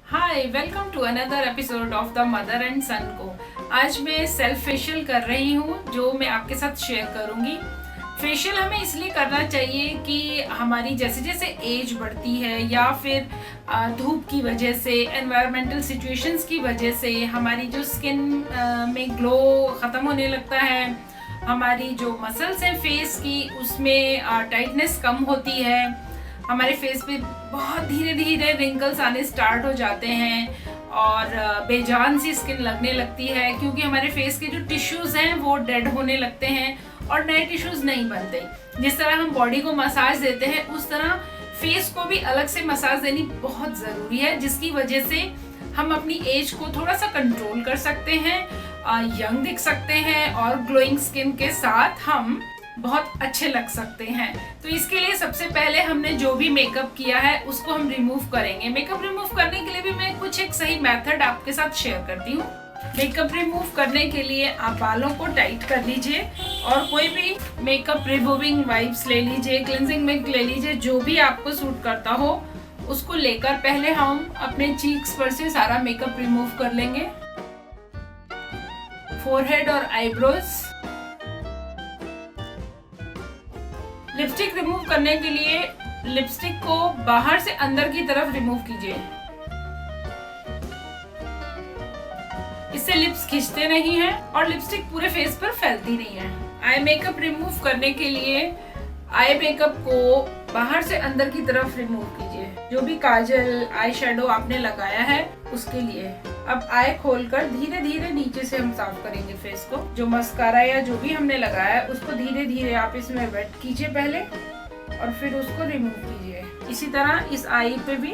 Hi, welcome to another episode of the mother and son को। आज मैं self facial कर रही हूँ जो मैं आपके साथ शेयर करूँगी। फेशियल हमें इसलिए करना चाहिए कि हमारी जैसे जैसे एज बढ़ती है या फिर धूप की वजह से, एनवायरमेंटल सिचुएशंस की वजह से हमारी जो स्किन में ग्लो ख़त्म होने लगता है, हमारी जो मसल्स हैं फेस की उसमें टाइटनेस कम होती है, हमारे फेस पे बहुत धीरे धीरे रिंकल्स आने स्टार्ट हो जाते हैं और बेजान सी स्किन लगने लगती है क्योंकि हमारे फेस के जो टिश्यूज़ हैं वो डेड होने लगते हैं और नए टिश्यूज़ नहीं बनते। जिस तरह हम बॉडी को मसाज देते हैं उस तरह फेस को भी अलग से मसाज देनी बहुत ज़रूरी है, जिसकी वजह से हम अपनी एज को थोड़ा सा कंट्रोल कर सकते हैं, यंग दिख सकते हैं और ग्लोइंग स्किन के साथ हम बहुत अच्छे लग सकते हैं। तो इसके लिए सबसे पहले हमने जो भी मेकअप किया है उसको हम रिमूव करेंगे। मेकअप रिमूव करने के लिए भी मैं कुछ एक सही मेथड आपके साथ शेयर करती हूँ। मेकअप रिमूव करने के लिए आप बालों को टाइट कर लीजिए और कोई भी मेकअप रिमूविंग वाइप्स ले लीजिए, क्लेंजिंग मिल्क ले लीजिए, जो भी आपको सूट करता हो उसको लेकर पहले हम अपने चीक्स पर से सारा मेकअप रिमूव कर लेंगे। फोरहेड और आईब्रोज। लिपस्टिक रिमूव करने के लिए लिपस्टिक को बाहर से अंदर की तरफ रिमूव कीजिए, इससे लिप्स खिंचते नहीं हैं और लिपस्टिक पूरे फेस पर फैलती नहीं है। आई मेकअप रिमूव करने के लिए आई मेकअप को बाहर से अंदर की तरफ रिमूव कीजिए, जो भी काजल, आई शेडो आपने लगाया है उसके लिए। अब आई खोलकर धीरे धीरे नीचे से हम साफ करेंगे फेस को। जो मस्कारा या जो भी हमने लगाया है उसको धीरे धीरे आप इसमें वेट कीजिए पहले और फिर उसको रिमूव कीजिए। इसी तरह इस आई पे भी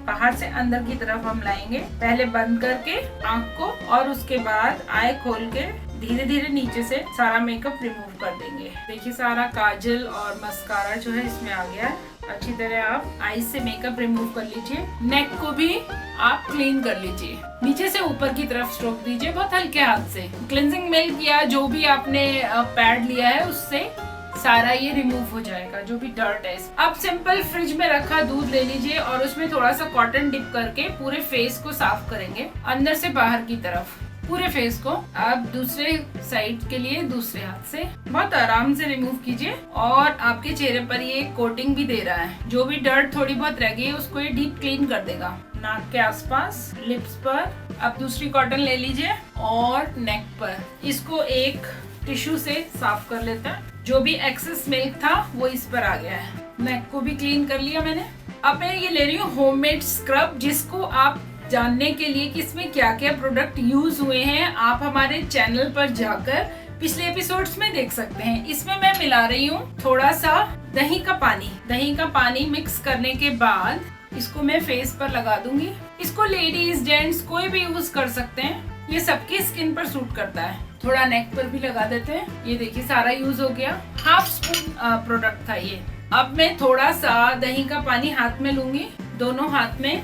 बाहर से अंदर की तरफ हम लाएंगे, पहले बंद करके आंख को और उसके बाद आई खोल के धीरे धीरे नीचे से सारा मेकअप रिमूव कर देंगे। देखिए सारा काजल और मस्कारा जो है इसमें आ गया है। अच्छी तरह आप आईज से मेकअप रिमूव कर लीजिए। नेक को भी आप क्लीन कर लीजिए, नीचे से ऊपर की तरफ स्ट्रोक दीजिए बहुत हल्के हाथ से। क्लेंजिंग मिल्क या जो भी आपने पैड लिया है उससे सारा ये रिमूव हो जाएगा जो भी डर्ट है। अब सिंपल फ्रिज में रखा दूध ले लीजिए और उसमें थोड़ा सा कॉटन डिप करके पूरे फेस को साफ करेंगे, अंदर से बाहर की तरफ पूरे फेस को। आप दूसरे साइड के लिए दूसरे हाथ से बहुत आराम से रिमूव कीजिए और आपके चेहरे पर ये कोटिंग भी दे रहा है, जो भी डर्ट थोड़ी बहुत रह गई है उसको ये डीप क्लीन कर देगा। नाक के आसपास, लिप्स पर। अब दूसरी कॉटन ले लीजिए और नेक पर इसको एक टिश्यू से साफ कर लेते हैं। जो भी एक्सेस मिल्क था वो इस पर आ गया है। नेक को भी क्लीन कर लिया मैंने। अब मैं ये ले रही हूँ होममेड स्क्रब, जिसको आप जानने के लिए कि इसमें क्या क्या प्रोडक्ट यूज हुए हैं आप हमारे चैनल पर जाकर पिछले एपिसोड्स में देख सकते हैं। इसमें मैं मिला रही हूँ थोड़ा सा दही का पानी। दही का पानी मिक्स करने के बाद इसको मैं फेस पर लगा दूंगी। इसको लेडीज जेंट्स कोई भी यूज कर सकते हैं, ये सबकी स्किन पर सूट करता है। थोड़ा नेक पर भी लगा देते हैं। ये देखिए सारा यूज हो गया। हाफ स्पून प्रोडक्ट था ये। अब मैं थोड़ा सा दही का पानी हाथ में लूंगी, दोनों हाथ में,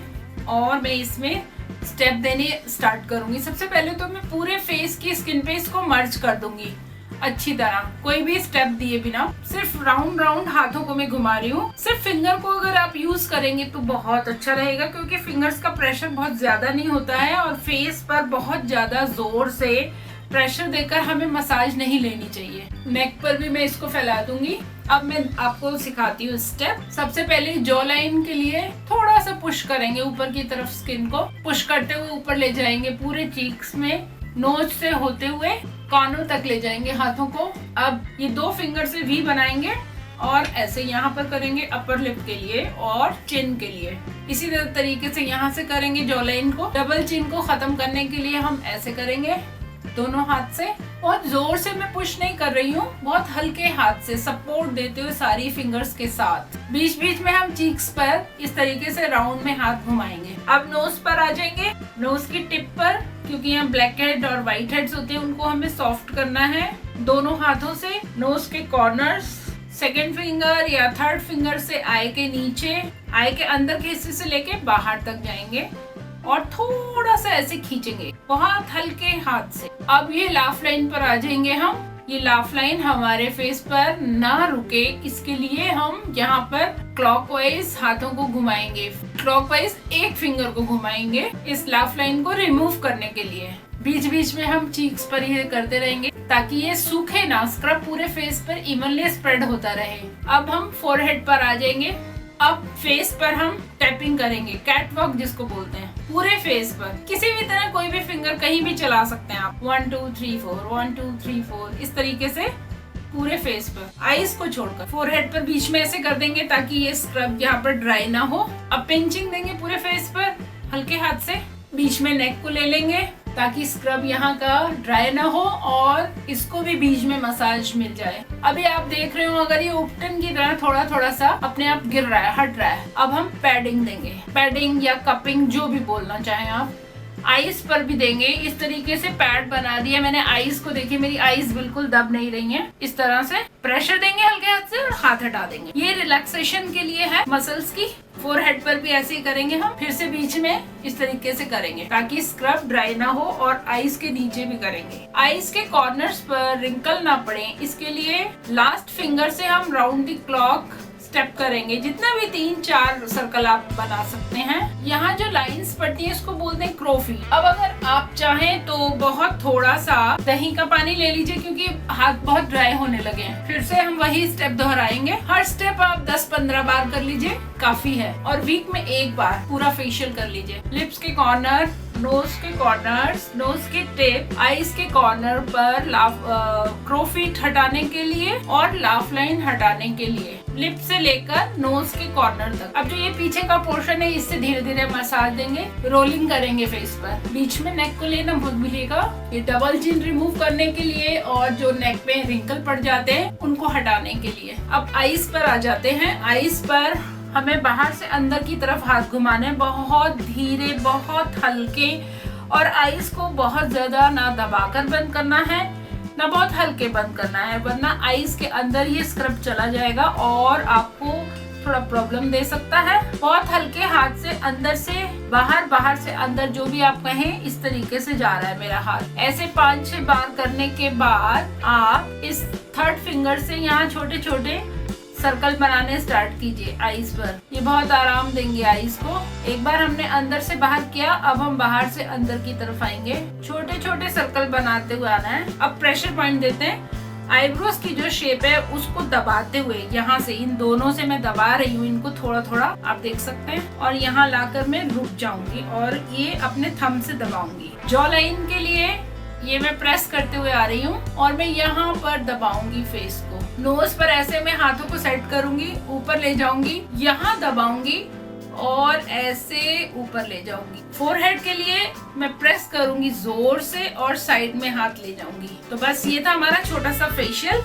और मैं इसमें स्टेप देने स्टार्ट करूंगी। सबसे पहले तो मैं पूरे फेस की स्किन पे इसको मर्ज कर दूंगी अच्छी तरह, कोई भी स्टेप दिए बिना। सिर्फ राउंड राउंड हाथों को मैं घुमा रही हूँ। सिर्फ फिंगर को अगर आप यूज करेंगे तो बहुत अच्छा रहेगा, क्योंकि फिंगर्स का प्रेशर बहुत ज्यादा नहीं होता है और फेस पर बहुत ज्यादा जोर से प्रेशर देकर हमें मसाज नहीं लेनी चाहिए। नेक पर भी मैं इसको फैला दूंगी। अब मैं आपको सिखाती हूँ स्टेप। सबसे पहले जॉ लाइन के लिए थोड़ा सा पुश करेंगे ऊपर की तरफ, स्किन को पुश करते हुए ऊपर ले जाएंगे पूरे चीक्स में, नोज से होते हुए कानों तक ले जाएंगे हाथों को। अब ये दो फिंगर से वी बनाएंगे और ऐसे यहाँ पर करेंगे अपर लिप के लिए और चिन के लिए। इसी तरीके से यहाँ से करेंगे जॉ लाइन को। डबल चिन को खत्म करने के लिए हम ऐसे करेंगे दोनों हाथ से। बहुत जोर से मैं पुश नहीं कर रही हूँ, बहुत हल्के हाथ से सपोर्ट देते हुए सारी फिंगर्स के साथ। बीच बीच में हम चीक्स पर इस तरीके से राउंड में हाथ घुमाएंगे। अब नोज पर आ जाएंगे, नोज की टिप पर, क्योंकि यहाँ ब्लैक हेड और व्हाइट हेड्स होते हैं उनको हमें सॉफ्ट करना है। दोनों हाथों से नोज के कॉर्नर्स, सेकेंड फिंगर या थर्ड फिंगर से आई के नीचे, आई के अंदर के हिस्से से लेके बाहर तक जाएंगे और थोड़ा सा ऐसे खींचेंगे बहुत हल्के हाथ से। अब ये लाफ लाइन पर आ जाएंगे हम ये लाफ लाइन हमारे फेस पर ना रुके, इसके लिए हम यहाँ पर क्लॉकवाइज हाथों को घुमाएंगे, क्लॉकवाइज एक फिंगर को घुमाएंगे इस लाफ लाइन को रिमूव करने के लिए। बीच बीच में हम चीक्स पर ये करते रहेंगे ताकि ये सूखे ना, स्क्रब पूरे फेस पर इवनली स्प्रेड होता रहे। अब हम फोरहेड पर आ जाएंगे। अब फेस पर हम टैपिंग करेंगे, कैट वॉक जिसको बोलते हैं, पूरे फेस पर किसी भी तरह कोई भी फिंगर कहीं भी चला सकते हैं आप। 1 2 3 4 1 2 3 4 इस तरीके से पूरे फेस पर, आईज को छोड़कर। फोरहेड पर बीच में ऐसे कर देंगे ताकि ये स्क्रब यहाँ पर ड्राई ना हो। अब पिंचिंग देंगे पूरे फेस पर हल्के हाथ से, बीच में नेक को ले लेंगे ताकि स्क्रब यहाँ का ड्राई ना हो और इसको भी बीच में मसाज मिल जाए। अभी आप देख रहे हो अगर ये उपटन की तरह थोड़ा थोड़ा सा अपने आप गिर रहा है, हट रहा है। अब हम पैडिंग देंगे, पैडिंग या कपिंग जो भी बोलना चाहें आप। आईज पर भी देंगे, इस तरीके से पैड बना दिया मैंने आईज को। देखिए मेरी आईज बिल्कुल दब नहीं रही हैं। इस तरह से प्रेशर देंगे हल्के हाथ से और हाथ हटा देंगे। ये रिलैक्सेशन के लिए है मसल्स की। फोरहेड पर भी ऐसे ही करेंगे हम, फिर से बीच में इस तरीके से करेंगे ताकि स्क्रब ड्राई ना हो, और आईज के नीचे भी करेंगे। आईज के कॉर्नर्स पर रिंकल ना पड़े, इसके लिए लास्ट फिंगर से हम राउंड द क्लॉक स्टेप करेंगे, जितना भी 3-4 सर्कल आप बना सकते हैं। यहाँ जो लाइंस पड़ती है इसको बोलते हैं क्रोफी। अब अगर आप चाहें तो बहुत थोड़ा सा दही का पानी ले लीजिए क्योंकि हाथ बहुत ड्राई होने लगे हैं। फिर से हम वही स्टेप दोहराएंगे। हर स्टेप आप 10-15 बार कर लीजिए, काफी है। और वीक में एक बार पूरा फेशियल कर लीजिए। लिप्स के कॉर्नर, नोज के कॉर्नर्स, नोज के टिप, आईज के कॉर्नर पर क्रोफिट हटाने के लिए और लाफ लाइन हटाने के लिए, लिप से लेकर नोज के कॉर्नर तक। अब जो ये पीछे का पोर्शन है इससे धीरे धीरे मसाज देंगे, रोलिंग करेंगे फेस पर। बीच में नेक को लेना मत भूलिएगा, ये डबल चिन रिमूव करने के लिए और जो नेक पे रिंकल पड़ जाते हैं उनको हटाने के लिए। अब आईज पर आ जाते हैं। आईज पर हमें बाहर से अंदर की तरफ हाथ घुमाने, बहुत धीरे, बहुत हल्के, और आईज को बहुत ज्यादा ना दबाकर बंद करना है ना बहुत हल्के बंद करना है, वरना आईज के अंदर ये स्क्रब चला जाएगा और आपको थोड़ा प्रॉब्लम दे सकता है। बहुत हल्के हाथ से अंदर से बाहर, बाहर से अंदर, जो भी आप कहें, इस तरीके से जा रहा है मेरा हाथ। ऐसे 5-6 बार करने के बाद आप इस थर्ड फिंगर से यहाँ छोटे छोटे सर्कल बनाने स्टार्ट कीजिए आईज पर। ये बहुत आराम देंगे आईज को। एक बार हमने अंदर से बाहर किया, अब हम बाहर से अंदर की तरफ आएंगे। छोटे छोटे सर्कल बनाते हुए आना है। अब प्रेशर पॉइंट देते हैं। आईब्रोज की जो शेप है उसको दबाते हुए, यहाँ से इन दोनों से मैं दबा रही हूँ इनको थोड़ा थोड़ा, आप देख सकते हैं। और यहाँ लाकर मैं रुक जाऊंगी और ये अपने थंब से दबाऊंगी। जॉ लाइन के लिए ये मैं प्रेस करते हुए आ रही हूँ और मैं यहाँ पर दबाऊंगी फेस को। नोज पर ऐसे मैं हाथों को सेट करूंगी, ऊपर ले जाऊंगी, यहाँ दबाऊंगी और ऐसे ऊपर ले जाऊंगी। फोरहेड के लिए मैं प्रेस करूंगी जोर से और साइड में हाथ ले जाऊंगी। तो बस ये था हमारा छोटा सा फेशियल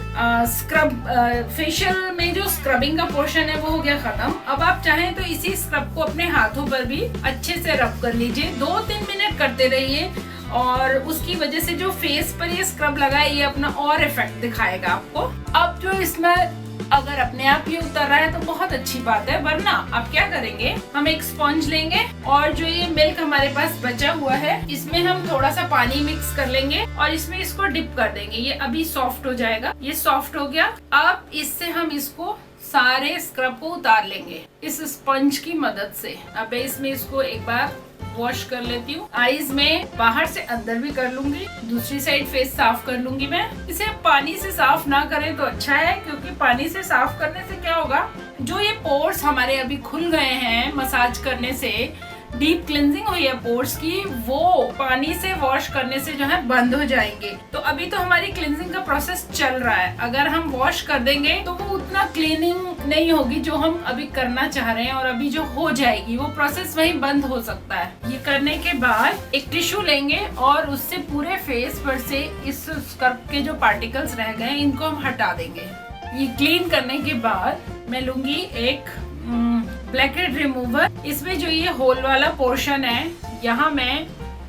स्क्रब। फेशियल में जो स्क्रबिंग का पोर्शन है वो हो गया खत्म। अब आप चाहें तो इसी स्क्रब को अपने हाथों पर भी अच्छे से रब कर लीजिए। 2-3 मिनट करते रहिए और उसकी वजह से जो फेस पर ये स्क्रब लगा है ये अपना और इफेक्ट दिखाएगा आपको। अब जो इसमें अगर अपने आप ये उतर रहा है तो बहुत अच्छी बात है, वरना आप क्या करेंगे, हम एक स्पंज लेंगे और जो ये मिल्क हमारे पास बचा हुआ है इसमें हम थोड़ा सा पानी मिक्स कर लेंगे और इसमें इसको डिप कर देंगे। ये अभी सॉफ्ट हो जाएगा। ये सॉफ्ट हो गया। अब इससे हम इसको सारे स्क्रब को उतार लेंगे इस स्पंज की मदद से। अब इसमें इसको एक बार वॉश कर लेती हूँ। आईज में बाहर से अंदर भी कर लूंगी, दूसरी साइड फेस साफ कर लूंगी मैं। इसे पानी से साफ ना करें तो अच्छा है, क्योंकि पानी से साफ करने से क्या होगा, जो ये पोर्स हमारे अभी खुल गए हैं मसाज करने से, डीप क्लिनजिंग हुई है पोर्स की, वो पानी से वॉश करने से जो है बंद हो जाएंगे। तो अभी तो हमारी क्लिनजिंग का प्रोसेस चल रहा है। अगर हम वॉश कर देंगे तो वो उतना क्लीनिंग नहीं होगी जो हम अभी करना चाह रहे हैं, और अभी जो हो जाएगी वो प्रोसेस वहीं बंद हो सकता है। ये करने के बाद एक टिश्यू लेंगे और उससे पूरे फेस पर से इस स्क्रब के जो पार्टिकल्स रह गए इनको हम हटा देंगे। ये क्लीन करने के बाद मैं लूंगी एक ब्लैकहेड रिमूवर। इसमें जो ये होल वाला पोर्शन है, यहाँ मैं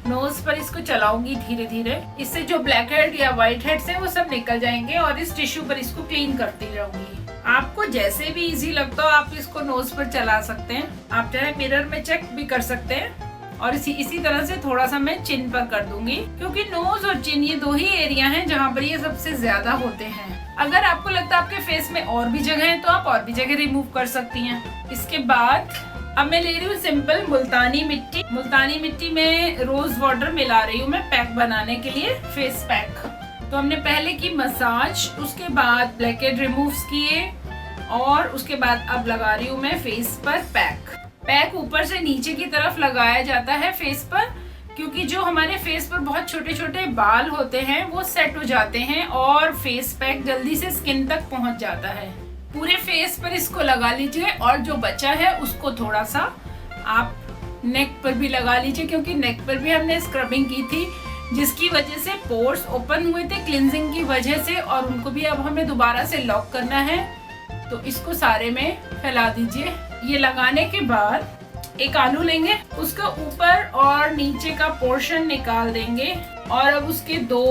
नोज पर इसको चलाऊंगी धीरे धीरे। इससे जो ब्लैकहेड या व्हाइट हेड्स है वो सब निकल जाएंगे और इस टिश्यू पर इसको क्लीन करती रहूंगी। आपको जैसे भी इजी लगता हो आप इसको नोज पर चला सकते हैं। आप चाहे मिरर में चेक भी कर सकते हैं और इसी तरह से थोड़ा सा मैं चिन पर कर दूंगी, क्योंकि नोज और चिन ये 2 ही एरिया हैं जहाँ पर ये सबसे ज्यादा होते हैं। अगर आपको लगता है आपके फेस में और भी जगह है तो आप और भी जगह रिमूव कर सकती हैं। इसके बाद अब मैं ले रही हूँ सिंपल मुल्तानी मिट्टी। मुल्तानी मिट्टी में रोज वाटर मिला रही हूँ मैं पैक बनाने के लिए, फेस पैक। तो हमने पहले की मसाज, उसके बाद ब्लैकहेड रिमूव किए और उसके बाद अब लगा रही हूँ मैं फेस पर पैक। पैक ऊपर से नीचे की तरफ लगाया जाता है फेस पर, क्योंकि जो हमारे फेस पर बहुत छोटे छोटे बाल होते हैं वो सेट हो जाते हैं और फेस पैक जल्दी से स्किन तक पहुंच जाता है। पूरे फेस पर इसको लगा लीजिए और जो बचा है उसको थोड़ा सा आप नेक पर भी लगा लीजिए, क्योंकि नेक पर भी हमने स्क्रबिंग की थी जिसकी वजह से पोर्स ओपन हुए थे क्लिनजिंग की वजह से, और उनको भी अब हमें दोबारा से लॉक करना है। तो इसको सारे में फैला दीजिए। ये लगाने के बाद एक आलू लेंगे, उसका ऊपर और नीचे का पोर्शन निकाल देंगे और अब उसके 2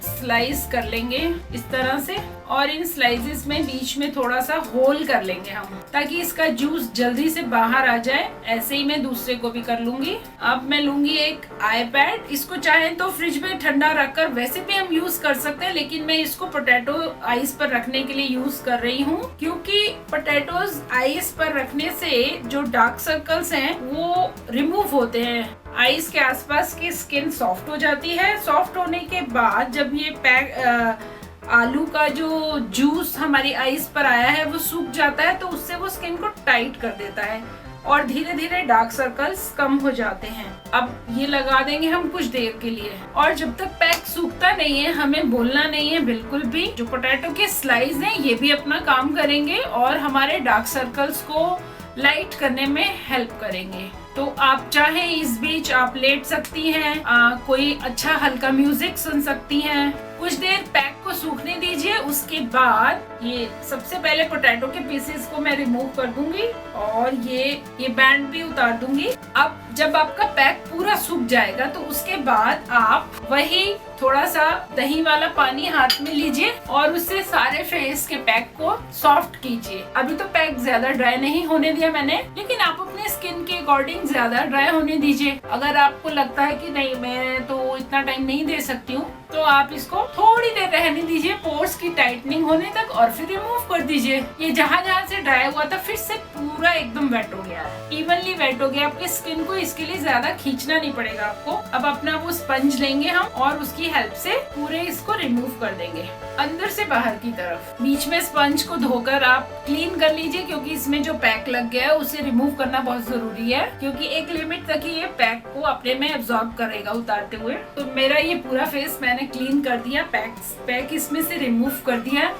स्लाइस कर लेंगे इस तरह से, और इन स्लाइसेस में बीच में थोड़ा सा होल कर लेंगे हम, ताकि इसका जूस जल्दी से बाहर आ जाए। ऐसे ही मैं दूसरे को भी कर लूंगी। अब मैं लूंगी एक आई पैड। इसको चाहे तो फ्रिज में ठंडा रखकर वैसे भी हम यूज कर सकते हैं, लेकिन मैं इसको पोटैटो आइस पर रखने के लिए यूज कर रही हूँ, क्योंकि पोटैटोज आइस पर रखने से जो डार्क सर्कल्स हैं वो रिमूव होते हैं। आइस के आसपास की स्किन सॉफ्ट हो जाती है। सॉफ्ट होने के बाद जब ये पैक आलू का जो जूस हमारी आइस पर आया है वो सूख जाता है, तो उससे वो स्किन को टाइट कर देता है और धीरे धीरे डार्क सर्कल्स कम हो जाते हैं। अब ये लगा देंगे हम कुछ देर के लिए, और जब तक पैक सूखता नहीं है हमें बोलना नहीं है बिल्कुल भी। जो पोटैटो के स्लाइस हैं ये भी अपना काम करेंगे और हमारे डार्क सर्कल्स को लाइट करने में हेल्प करेंगे। तो आप चाहे इस बीच आप लेट सकती हैं, कोई अच्छा हल्का म्यूजिक सुन सकती हैं। कुछ देर पैक को सूखने दीजिए। उसके बाद ये सबसे पहले पोटैटो के पीसेस को मैं रिमूव कर दूंगी और ये बैंड भी उतार दूंगी। अब जब आपका पैक पूरा सूख जाएगा तो उसके बाद आप वही थोड़ा सा दही वाला पानी हाथ में लीजिए और उससे सारे फेस के पैक को सॉफ्ट कीजिए। अभी तो पैक ज्यादा ड्राई नहीं होने दिया मैंने, लेकिन आप अपने स्किन के अकॉर्डिंग ज्यादा ड्राई होने दीजिए। अगर आपको लगता है कि नहीं मैं तो इतना टाइम नहीं दे सकती हूँ, तो आप इसको थोड़ी देर रहने दीजिए पोर्स की टाइटनिंग होने तक और फिर रिमूव कर दीजिए। ये जहाँ जहाँ से ड्राई हुआ था फिर से पूरा एकदम वेट हो गया, इवनली वेट हो गया। आपके स्किन को इसके लिए ज्यादा खींचना नहीं पड़ेगा आपको। अब अपना वो स्पंज लेंगे हम और उसकी हेल्प से पूरे इसको रिमूव कर देंगे अंदर से बाहर की तरफ। बीच में स्पंज को धोकर आप क्लीन कर लीजिए, क्योंकि इसमें जो पैक लग गया है उसे रिमूव करना बहुत जरूरी है, क्योंकि एक लिमिट तक ही ये पैक को अपने में एब्जॉर्ब करेगा उतारते हुए। तो मेरा ये पूरा फेस मैंने क्लीन कर दिया, पैक इसमें से रिमूव कर दिया।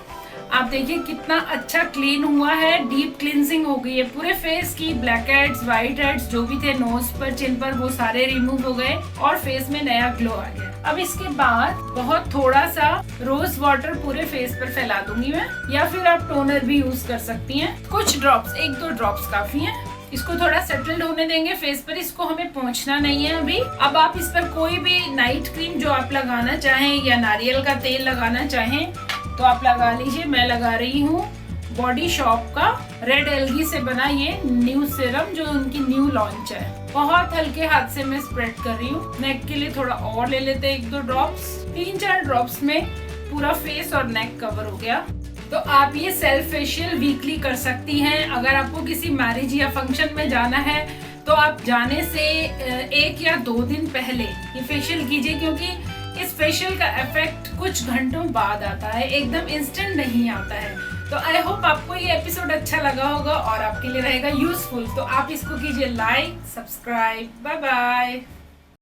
आप देखिए कितना अच्छा क्लीन हुआ है, डीप क्लींजिंग हो गई है पूरे फेस की। ब्लैक हेड्स, व्हाइट हेड्स जो भी थे नोज पर, चिन पर, वो सारे रिमूव हो गए और फेस में नया ग्लो आ गया। अब इसके बाद बहुत थोड़ा सा रोज वाटर पूरे फेस पर फैला दूंगी मैं, या फिर आप टोनर भी यूज कर सकती हैं। कुछ ड्रॉप्स, 1-2 ड्रॉप्स काफी हैं। इसको थोड़ा सेटल्ड होने देंगे फेस पर, इसको हमें पोंछना नहीं है अभी। अब आप इस पर कोई भी नाइट क्रीम जो आप लगाना चाहें या नारियल का तेल लगाना चाहें तो आप लगा लीजिए। मैं लगा रही हूँ बॉडी शॉप का रेड एल्गी से बना ये न्यू सीरम, जो उनकी न्यू लॉन्च है। बहुत हल्के हाथ से मैं स्प्रेड कर रही हूँ। नेक के लिए थोड़ा और ले लेते हैं 1-2 ड्रॉप्स। 3-4 ड्रॉप्स में पूरा फेस और नेक कवर हो गया। तो आप ये सेल्फ फेशियल वीकली कर सकती हैं। अगर आपको किसी मैरिज या फंक्शन में जाना है तो आप जाने से 1 या 2 दिन पहले ये फेशियल कीजिए, क्योंकि इस फेशियल का इफेक्ट कुछ घंटों बाद आता है, एकदम इंस्टेंट नहीं आता है। तो आई होप आपको ये एपिसोड अच्छा लगा होगा और आपके लिए रहेगा यूजफुल। तो आप इसको कीजिए लाइक, सब्सक्राइब। Bye bye.